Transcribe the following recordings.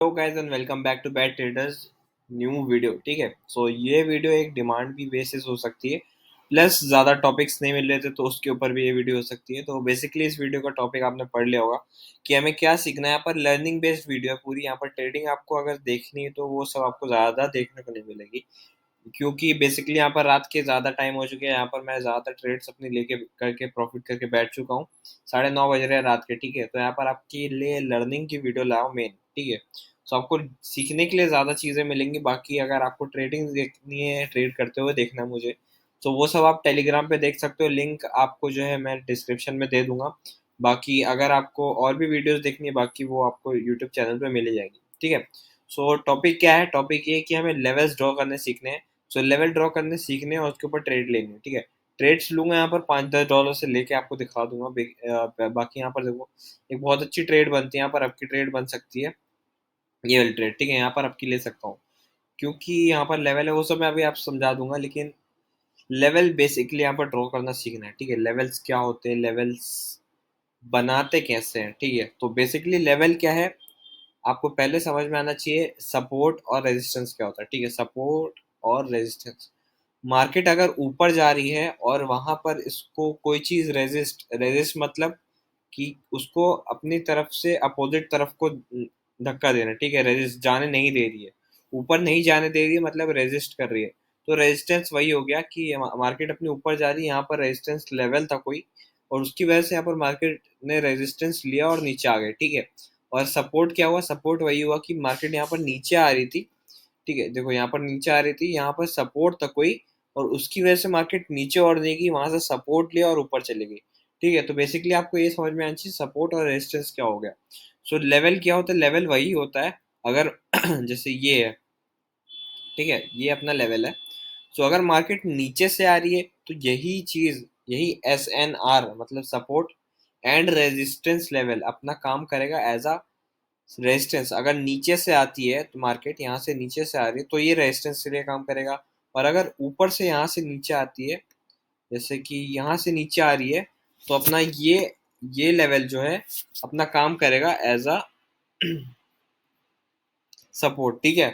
Hello guys and welcome back to bat traders new video. ठीक है, सो ये video एक डिमांड की बेसिस हो सकती है, प्लस ज़्यादा टॉपिक्स नहीं मिल रहे थे तो उसके ऊपर भी ये वीडियो हो सकती है। तो बेसिकली इस वीडियो का टॉपिक आपने पढ़ लिया होगा कि हमें क्या सीखना है। यहाँ पर लर्निंग बेस्ड वीडियो है पूरी। यहाँ पर ट्रेडिंग आपको अगर देखनी है तो वो सब आपको ज़्यादा देखने को नहीं मिलेगी, क्योंकि बेसिकली यहाँ पर रात के ज़्यादा टाइम हो चुके हैं। यहाँ पर मैं ज़्यादातर ट्रेड्स अपनी लेके करके प्रॉफिट करके बैठ चुका हूँ। 9:30 बज रहे हैं रात के। ठीक है, तो यहाँ पर आपके लिए लर्निंग की वीडियो लाओ मेन। ठीक है, तो आपको सीखने के लिए ज़्यादा चीज़ें मिलेंगी। बाकी अगर आपको ट्रेडिंग देखनी है, ट्रेड करते हुए देखना है मुझे, तो वो सब आप टेलीग्राम पे देख सकते हो। लिंक आपको जो है मैं डिस्क्रिप्शन में दे दूंगा। बाकी अगर आपको और भी वीडियोस देखनी है, बाकी वो आपको यूट्यूब चैनल पे मिल जाएगी। ठीक है, सो टॉपिक क्या है? टॉपिक ये है कि हमें लेवल्स ड्रॉ करने सीखने हैं। सो लेवल ड्रॉ करने सीखने और उसके ऊपर ट्रेड लेने। ठीक है, ट्रेड्स लूंगा यहाँ पर $5-10 से लेके आपको दिखा दूंगा। बाकी यहाँ पर देखो, एक बहुत अच्छी ट्रेड बनती है यहाँ पर। आपकी ट्रेड बन सकती है ये वाली ट्रेड। ठीक है, यहाँ पर आपकी ले सकता हूँ, क्योंकि यहाँ पर लेवल है वो सब मैं अभी आप समझा दूंगा। लेकिन लेवल बेसिकली यहाँ पर ड्रॉ करना सीखना है। ठीक है, लेवल्स क्या होते हैं, लेवल्स बनाते कैसे हैं। ठीक है, तो बेसिकली लेवल क्या है आपको पहले समझ में आना चाहिए। सपोर्ट और रेजिस्टेंस क्या होता है। ठीक है, सपोर्ट और रेजिस्टेंस। मार्केट अगर ऊपर जा रही है और वहां पर इसको कोई चीज रेजिस्ट रेजिस्ट मतलब कि उसको अपनी तरफ से अपोजिट तरफ को धक्का देना। ठीक है, रेजिस्ट जाने नहीं दे रही है, ऊपर नहीं जाने दे रही है, मतलब रेजिस्ट कर रही है। तो रेजिस्टेंस वही हो गया कि मार्केट अपनी ऊपर जा रही है, यहाँ पर रेजिस्टेंस लेवल था कोई, और उसकी वजह से यहाँ पर मार्केट ने रेजिस्टेंस लिया और नीचे आ गए। ठीक है, और सपोर्ट क्या हुआ? सपोर्ट वही हुआ कि मार्केट यहाँ पर नीचे आ रही थी। ठीक है, देखो यहाँ पर नीचे आ रही थी, यहाँ पर सपोर्ट था कोई, और उसकी वजह से मार्केट नीचे और नहीं गई, वहां से सपोर्ट लिया और ऊपर चली गई। ठीक है, तो बेसिकली आपको ये समझ में आना चाहिए सपोर्ट और रेजिस्टेंस क्या हो गया। सो लेवल क्या होता है? लेवल वही होता है अगर जैसे ये है। ठीक है, ये अपना लेवल है। सो अगर मार्केट नीचे से आ रही है तो यही चीज, यही SNR मतलब सपोर्ट एंड रेजिस्टेंस लेवल अपना काम करेगा एज अ रेजिस्टेंस। अगर नीचे से आती है तो मार्केट यहाँ से नीचे से आ रही है तो ये रेजिस्टेंस के लिए काम करेगा। और अगर ऊपर से यहाँ से नीचे आती है, जैसे कि यहाँ से नीचे आ रही है, तो अपना ये लेवल जो है अपना काम करेगा एज अ सपोर्ट। ठीक है,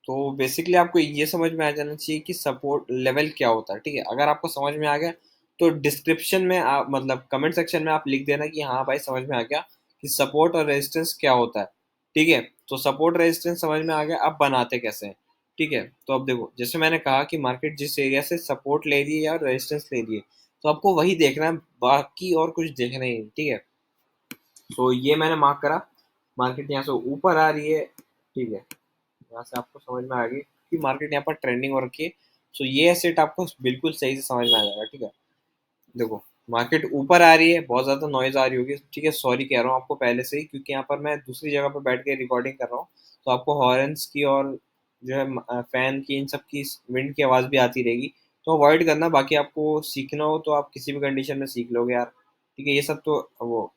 तो बेसिकली आपको ये समझ में आ जाना चाहिए कि सपोर्ट लेवल क्या होता है। ठीक है, अगर आपको समझ में आ गया तो डिस्क्रिप्शन में आप मतलब कमेंट सेक्शन में आप लिख देना कि हाँ भाई समझ में आ गया कि सपोर्ट और रेजिस्टेंस क्या होता है। ठीक है, तो सपोर्ट रेजिस्टेंस समझ में आ गया, अब बनाते कैसे हैं। ठीक है, तो अब देखो, जैसे मैंने कहा कि मार्केट जिस एरिया से सपोर्ट ले रही है या रेजिस्टेंस ले रही है, तो आपको वही देखना है, बाकी और कुछ देखना ही नहीं। ठीक है, तो ये मैंने मार्क करा, मार्केट यहाँ से ऊपर आ रही है। ठीक है, यहाँ से आपको समझ में आ गई कि मार्केट यहाँ पर ट्रेंडिंग हो रखी है। सो ये सेट आपको बिल्कुल सही से समझ में आ जाएगा। ठीक है, देखो मार्केट ऊपर आ रही है, बहुत ज़्यादा नॉइज आ रही होगी। ठीक है, सॉरी कह रहा हूँ आपको पहले से ही, क्योंकि यहाँ पर मैं दूसरी जगह पर बैठ के रिकॉर्डिंग कर रहा हूँ, तो आपको हॉर्न्स की और जो है फैन की, इन सब की, विंड की आवाज़ भी आती रहेगी, तो अवॉइड करना। बाकी आपको सीखना हो तो आप किसी भी कंडीशन में सीख लोगे यार। ठीक है, ये सब तो वो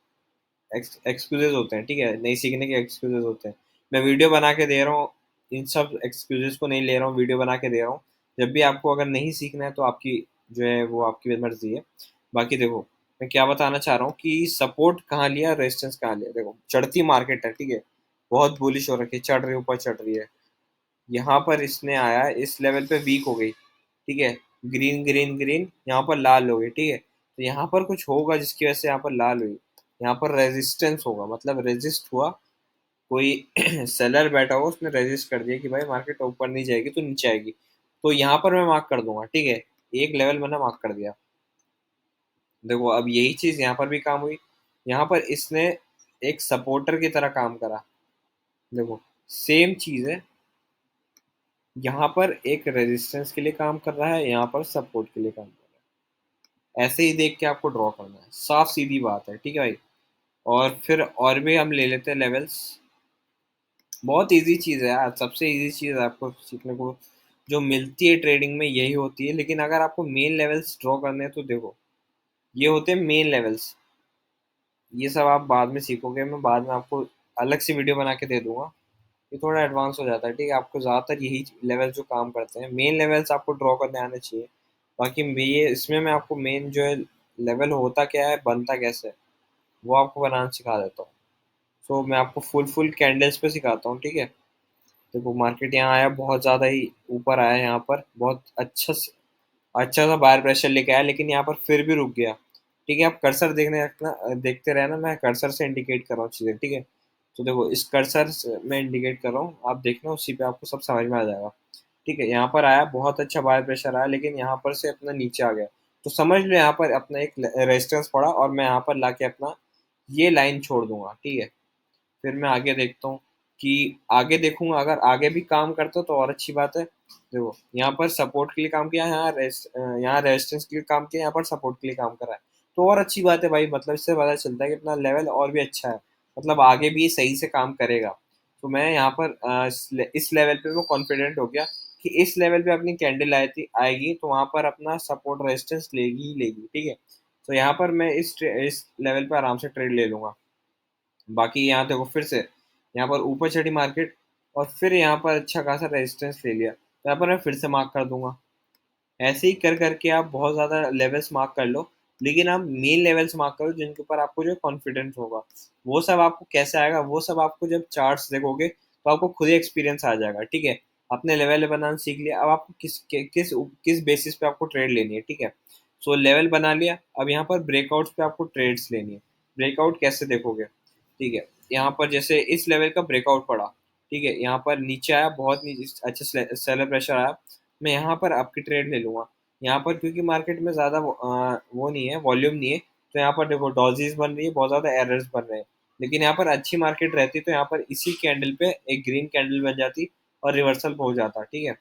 एक्सक्यूजेज होते हैं। ठीक है, नहीं सीखने के एक्सक्यूजेज होते हैं। मैं वीडियो बना के दे रहा हूँ, इन सब एक्सक्यूजेज को नहीं ले रहा हूँ, वीडियो बना के दे रहा हूँ। जब भी आपको अगर नहीं सीखना है तो आपकी जो है वो आपकी मर्जी है। बाकी देखो, मैं क्या बताना चाह रहा हूँ कि सपोर्ट कहाँ लिया, रेजिस्टेंस कहाँ लिया। देखो चढ़ती मार्केट है। ठीक है, बहुत बुलिश हो रखी है, चढ़ रही है, ऊपर चढ़ रही है। यहाँ पर इसने आया, इस लेवल पे वीक हो गई। ठीक है, ग्रीन ग्रीन ग्रीन, यहाँ पर लाल हो गई। ठीक है, तो यहाँ पर कुछ होगा जिसकी वजह से यहाँ पर लाल हुई। यहाँ पर रेजिस्टेंस होगा, मतलब रेजिस्ट हुआ, कोई सेलर बैठा हुआ, उसने रेजिस्ट कर दिया कि भाई मार्केट ऊपर नहीं जाएगी तो नीचे आएगी। तो यहाँ पर मैं मार्क कर दूंगा। ठीक है, एक लेवल मैंने मार्क कर दिया। देखो अब यही चीज यहाँ पर भी काम हुई, यहाँ पर इसने एक सपोर्टर की तरह काम करा। देखो सेम चीज है, यहाँ पर एक रेजिस्टेंस के लिए काम कर रहा है, यहाँ पर सपोर्ट के लिए काम कर रहा है। ऐसे ही देख के आपको ड्रॉ करना है, साफ सीधी बात है। ठीक है भाई, और फिर और भी हम ले लेते हैं लेवल्स। बहुत इजी चीज़ है यार, सबसे इजी चीज़ आपको सीखने को जो मिलती है ट्रेडिंग में यही होती है। लेकिन अगर आपको मेन लेवल्स ड्रॉ करने हैं तो देखो, ये होते हैं मेन लेवल्स। ये सब आप बाद में सीखोगे, मैं बाद में आपको अलग से वीडियो बना के दे दूंगा। ये थोड़ा एडवांस हो जाता है। ठीक है, आपको ज़्यादातर यही लेवल जो काम करते हैं, मेन लेवल्स आपको ड्रॉ करने आने चाहिए। बाकी ये इसमें मैं आपको मेन जो है लेवल होता क्या है, बनता कैसे है, वो आपको बनाना सिखा देता हूँ। सो मैं आपको फुल कैंडल्स पे सिखाता हूँ, ठीक है। देखो मार्केट यहाँ आया, बहुत ज़्यादा ही ऊपर आया, यहाँ पर बहुत अच्छा सा बायर प्रेशर लेके आया, लेकिन यहाँ पर फिर भी रुक गया। ठीक है, आप कर्सर देखने रखना, देखते रहना, मैं कर्सर से इंडिकेट कर रहा हूँ चीज़ें, ठीक है। तो देखो इस कर्सर से मैं इंडिकेट कर रहा हूँ, आप देखना, उसी पे आपको सब समझ में आ जाएगा। ठीक है, यहाँ पर आया, बहुत अच्छा बायर प्रेशर आया, लेकिन यहाँ पर से अपना नीचे आ गया। तो समझ लो यहाँ पर अपना एक रेजिस्टेंस पड़ा, और मैं यहाँ पर लाके अपना ये लाइन छोड़ दूंगा, ठीक है। फिर मैं आगे देखता हूँ कि आगे देखूंगा, अगर आगे भी काम करता तो और अच्छी बात है। देखो यहाँ पर सपोर्ट के लिए काम किया, यहाँ रेजिस्टेंस के लिए काम किया, यहाँ पर सपोर्ट के लिए काम करा है, तो और अच्छी बात है भाई। मतलब इससे पता चलता है कि अपना लेवल और भी अच्छा है, मतलब आगे भी ये सही से काम करेगा। तो मैं यहाँ पर इस लेवल पे मैं कॉन्फिडेंट हो गया कि इस लेवल पे अपनी कैंडल आएगी, तो वहां पर अपना सपोर्ट रेजिस्टेंस लेगी ही लेगी, ठीक है। तो यहाँ पर मैं इस लेवल पे आराम से ट्रेड ले लूंगा। बाकी यहाँ देखो फिर से यहाँ पर ऊपर चढ़ी मार्केट, और फिर यहाँ पर अच्छा खासा रेजिस्टेंस ले लिया, तो यहाँ पर मैं फिर से मार्क कर दूंगा। ऐसे ही कर करके आप बहुत ज़्यादा लेवल्स मार्क कर लो, लेकिन आप मेन लेवल्स मार्क करो जिनके ऊपर आपको जो कॉन्फिडेंस होगा। वो सब आपको कैसे आएगा, वो सब आपको जब चार्ट्स देखोगे तो आपको खुद ही एक्सपीरियंस आ जाएगा, ठीक है। अपने लेवल बनाना सीख लिया, अब आपको किस बेसिस पे आपको ट्रेड लेनी है, ठीक है। सो लेवल बना लिया, अब यहाँ पर ब्रेकआउट्स पे आपको ट्रेड्स लेनी है। ब्रेकआउट कैसे देखोगे, ठीक है। यहाँ पर जैसे इस लेवल का ब्रेकआउट पड़ा, ठीक है, यहाँ पर नीचे आया, बहुत नीचे अच्छा सेलर प्रेशर आया, मैं यहाँ पर आपकी ट्रेड ले लूंगा। यहाँ पर क्योंकि मार्केट में ज़्यादा वो नहीं है, वॉल्यूम नहीं है, तो यहाँ पर देखो डॉजीज बन रही है, बहुत ज़्यादा एरर्स बन रहे हैं। लेकिन यहाँ पर अच्छी मार्केट रहती तो यहाँ पर इसी कैंडल पे एक ग्रीन कैंडल बन जाती और रिवर्सल हो जाता, ठीक है।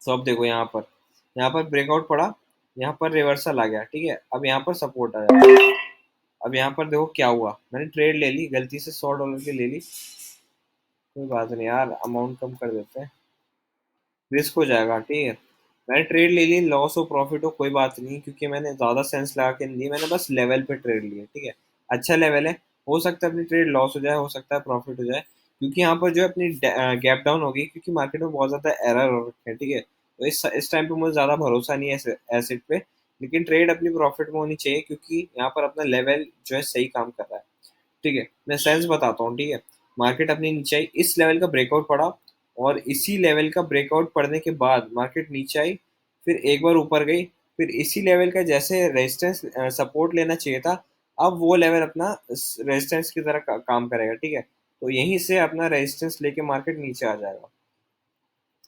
तो अब देखो यहाँ पर ब्रेकआउट पड़ा, यहाँ पर रिवर्सल आ गया, ठीक है। अब यहाँ पर सपोर्ट आया। अब यहाँ पर देखो क्या हुआ, मैंने ट्रेड ले ली, गलती से $100 की ले ली, कोई बात नहीं यार, अमाउंट कम कर देते हैं, रिस्क हो जाएगा, ठीक है। मैंने ट्रेड ले ली, लॉस हो प्रॉफिट हो कोई बात नहीं, क्योंकि मैंने ज़्यादा सेंस लगा के नहीं ली, मैंने बस लेवल पे ट्रेड लिया, ठीक है। अच्छा लेवल है, हो सकता है अपनी ट्रेड लॉस हो जाए, हो सकता है प्रॉफिट हो जाए, क्योंकि यहाँ पर जो है अपनी गैप डाउन होगी, क्योंकि मार्केट में बहुत ज़्यादा एरर हो रखे हैं, ठीक है। तो इस टाइम पे मुझे ज़्यादा भरोसा नहीं है एसेट पे, लेकिन ट्रेड अपनी प्रॉफिट में होनी चाहिए, क्योंकि यहाँ पर अपना लेवल जो है सही काम कर रहा है, ठीक है। मैं सेंस बताता हूँ, ठीक है। मार्केट अपनी नीचे आई, इस लेवल का ब्रेकआउट पड़ा, और इसी लेवल का ब्रेकआउट पड़ने के बाद मार्केट नीचे आई, फिर एक बार ऊपर गई, फिर इसी लेवल का जैसे रेजिस्टेंस सपोर्ट लेना चाहिए था, अब वो लेवल अपना रेजिस्टेंस की तरह काम करेगा, ठीक है। तो यहीं से अपना रेजिस्टेंस लेके मार्केट नीचे आ जाएगा।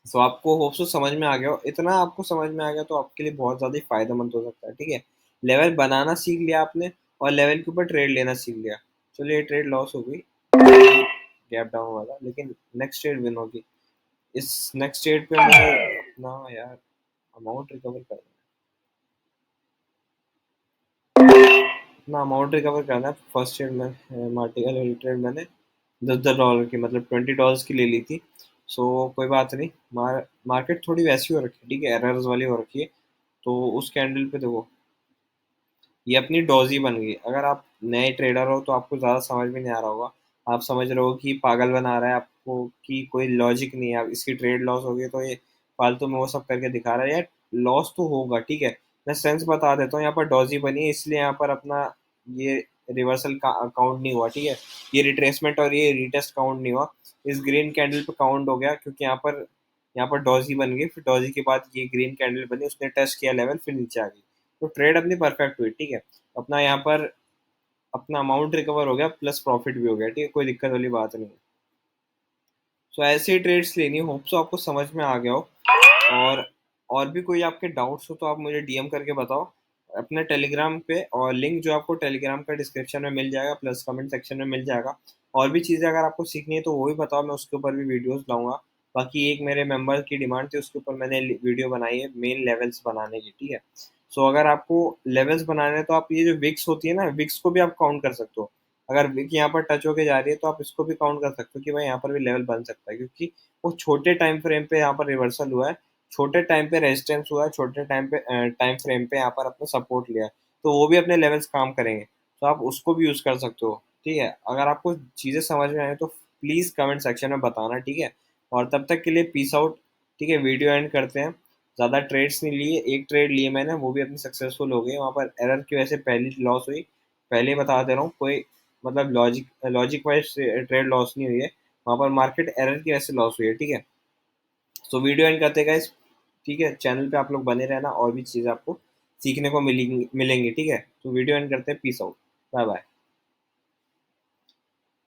तो आपको होप सो समझ में आ गया हो, इतना आपको समझ में आ गया तो आपके लिए बहुत ज़्यादा ही फायदेमंद हो सकता है, ठीक है। लेवल बनाना सीख लिया आपने, और लेवल के ऊपर ट्रेड लेना सीख लिया। चलिए ये ट्रेड लॉस हो गई, गैप डाउन वाला, लेकिन नेक्स्ट ट्रेड विन होगी। इस नेक्स्ट ट्रेड पे मुझे अपना यार अमाउंट रिकवर करना अपना अमाउंट रिकवर करना है। फर्स्ट ट्रेड में मार्टिकल वाली ट्रेड मैंने $10 की, मतलब $20 की ले ली थी। सो कोई बात नहीं, मार्केट थोड़ी वैसी हो रखी है, ठीक है, एरर्स वाली हो रखी है। तो उस कैंडल पे देखो, ये अपनी डॉजी बन गई। अगर आप नए ट्रेडर हो तो आपको ज़्यादा समझ में नहीं आ रहा होगा, आप समझ रहे हो कि पागल बना रहा है आपको, कि कोई लॉजिक नहीं है, अब इसकी ट्रेड लॉस हो गई तो ये फालतू में वो सब करके दिखा रहा है यार। लॉस तो होगा, ठीक है। मैं सेंस बता देता हूँ, यहाँ पर डॉजी बनी है, इसलिए यहाँ पर अपना ये रिवर्सल का काउंट नहीं हुआ, ठीक है। ये रिट्रेसमेंट और ये रिटेस्ट काउंट नहीं हुआ, इस ग्रीन कैंडल पे काउंट हो गया, क्योंकि यहाँ पर डॉजी बन गई, फिर डॉजी के बाद ये ग्रीन कैंडल बनी, उसने टेस्ट किया लेवल, फिर नीचे आ गई। तो ट्रेड अपनी परफेक्ट हुई, ठीक है। अपना यहाँ पर अपना अमाउंट रिकवर हो गया, प्लस प्रॉफिट भी हो गया, ठीक है, कोई दिक्कत वाली बात नहीं है। सो ऐसे ही ट्रेड्स लेनी, होप सो आपको समझ में आ गया हो। और और भी कोई आपके डाउट्स हो तो आप मुझे डीएम करके बताओ अपने टेलीग्राम पे, और लिंक जो आपको टेलीग्राम का डिस्क्रिप्शन में मिल जाएगा, प्लस कमेंट सेक्शन में मिल जाएगा। और भी चीज़ें अगर आपको सीखनी है तो वो भी बताओ, मैं उसके ऊपर भी वीडियोस लाऊंगा। बाकी एक मेरे मेंबर की डिमांड थी, उसके ऊपर मैंने वीडियो बनाई है मेन लेवल्स बनाने की, ठीक है। सो अगर आपको लेवल्स बनाने हैं तो आप ये जो विक्स होती है ना, विक्स को भी आप काउंट कर सकते हो। अगर विक यहाँ पर टच होके जा रही है तो आप इसको भी काउंट कर सकते हो कि भाई यहाँ पर भी लेवल बन सकता है, क्योंकि वो छोटे टाइम फ्रेम पे यहाँ पर रिवर्सल हुआ है, छोटे टाइम पे रेजिस्टेंस हुआ है, छोटे टाइम फ्रेम पे यहाँ पर अपना सपोर्ट लिया है, तो वो भी अपने लेवल्स काम करेंगे, तो आप उसको भी यूज़ कर सकते हो, ठीक है। अगर आपको चीज़ें समझ में आए तो प्लीज़ कमेंट सेक्शन में बताना, ठीक है। और तब तक के लिए पीस आउट, ठीक है, वीडियो एंड करते हैं। ज़्यादा ट्रेड्स नहीं लिए, एक ट्रेड लिए मैंने, वो भी अपनी सक्सेसफुल हो गई, वहाँ पर एरर की वजह से पहली लॉस हुई, पहले ही बता दे रहा हूँ, कोई मतलब लॉजिक वाइज ट्रेड लॉस नहीं हुई है, वहाँ पर मार्केट एरर की वजह से लॉस हुई है, ठीक है। सो वीडियो एंड करते गाइस, ठीक है। चैनल पे आप लोग बने रहना, और भी चीज़ें आपको सीखने को मिलेंगी मिलेंगी, ठीक है। तो वीडियो एंड करते हैं, पीस आउट, बाय बाय।